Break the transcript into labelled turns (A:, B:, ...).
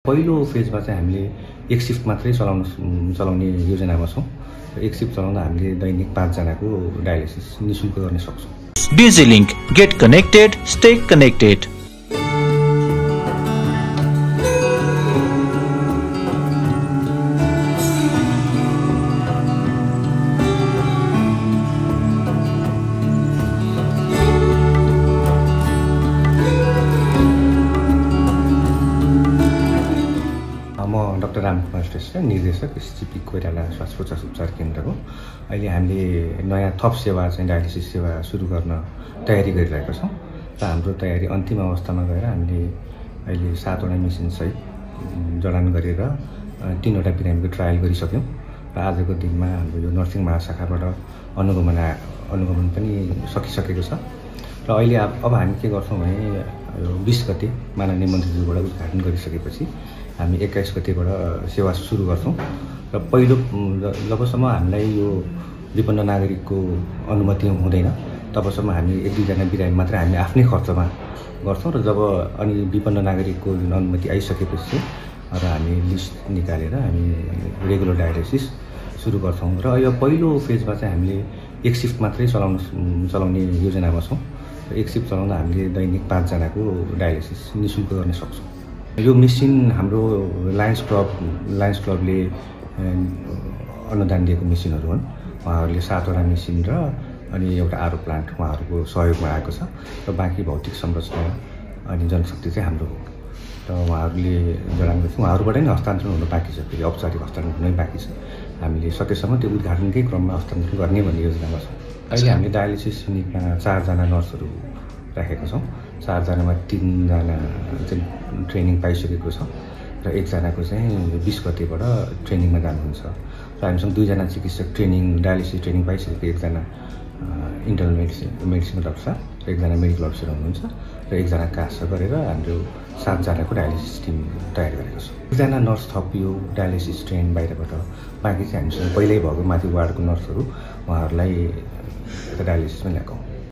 A: पहिलो फेजमा चाहिँ हामीले एक शिफ्ट मात्रै चलाउने योजनामा छौँ। एक शिफ्ट चलाउँदा हामीले दैनिक 5 जनाको डायलिसिस निःशुल्क गर्न सक्छौँ।
B: DigiLink, get connected, stay connected.
A: म डाक्टर रामकुमार श्रेष्ठ, निर्देशक एसजिपी कोइराला श्वास प्रश्वास उपचार केन्द्रको। अहिले हामीले नयाँ थप सेवा चाहिँ डायलिसिस सेवा सुरु गर्न तयारी गरिरहेका छौँ र हाम्रो तयारी अन्तिम अवस्थामा गएर हामीले अहिले 7वटा मेसिनसहित जडान गरेर 3वटा बिरामीको ट्रायल गरिसक्यौँ र आजको दिनमा हाम्रो यो नर्सिङ महाशाखाबाट अनुगमन पनि सकिसकेको छ र अहिले अब हामी के गर्छौँ भने यो 20 गते माननीय मन्त्रीज्यूबाट उद्घाटन गरिसकेपछि हामी 21 गतेबाट सेवा सुरु गर्छौँ र पहिलो जबसम्म हामीलाई यो विपन्न नागरिकको अनुमति हुँदैन तबसम्म हामी 1-2 जना बिरामी मात्र हामी आफ्नै खर्चमा गर्छौँ र जब अनि विपन्न नागरिकको जुन अनुमति आइसकेपछि र हामी लिस्ट निकालेर हामी रेगुलर डायलिसिस सुरु गर्छौँ र यो पहिलो फेजमा चाहिँ हामीले एक शिफ्ट मात्रै चलाउने योजनामा छौँ। एक शिफ्ट चलाउँदा हामीले दैनिक 5 जनाको डायलिसिस निःशुल्क गर्न सक्छौँ। यो मेसिन हाम्रो लायन्स क्लबले अनुदान दिएको मेसिनहरू हुन्। उहाँहरूले 7वटा मेसिन र अनि एउटा आरो प्लान्ट उहाँहरूको सहयोगमा आएको छ र बाँकी भौतिक संरचना अनि जनशक्ति चाहिँ हाम्रो हो र उहाँहरूले जडान गर्छ। उहाँहरूबाट नै हस्तान्तरण हुन बाँकी छ, फेरि औपचारिक हस्तान्तरण हुनै बाँकी छ। हामीले सकेसम्म त्यो उद्घाटनकै क्रममा हस्तान्तरण गर्ने भन्ने योजनामा छौँ। अहिले हामीले डायलिसिस युनिटमा 4 जना नर्सहरू राखेका छौँ। 4 जनामा 3 जना चाहिँ ट्रेनिङ पाइसकेको छ र 1 जनाको चाहिँ 20 गतेबाट ट्रेनिङमा जानुहुन्छ र हामीसँग 2 जना चिकित्सक डायलिसिस ट्रेनिङ पाइसकेको, 1 जना इन्टरनल मेडिसिन डाक्टर साहब र 1 जना मेडिकल अफिसर हुनुहुन्छ र 1 जना कास गरेर हाम्रो 7 जनाको डायलिसिस टिम तयार गरेको छौँ। 1 जना नर्स थपियो डायलिसिस ट्रेन बाहिरबाट, बाँकी चाहिँ हामीसँग पहिल्यै भएको माथि वार्डको नर्सहरू उहाँहरूलाई डायलिसिसमा ल्याएको।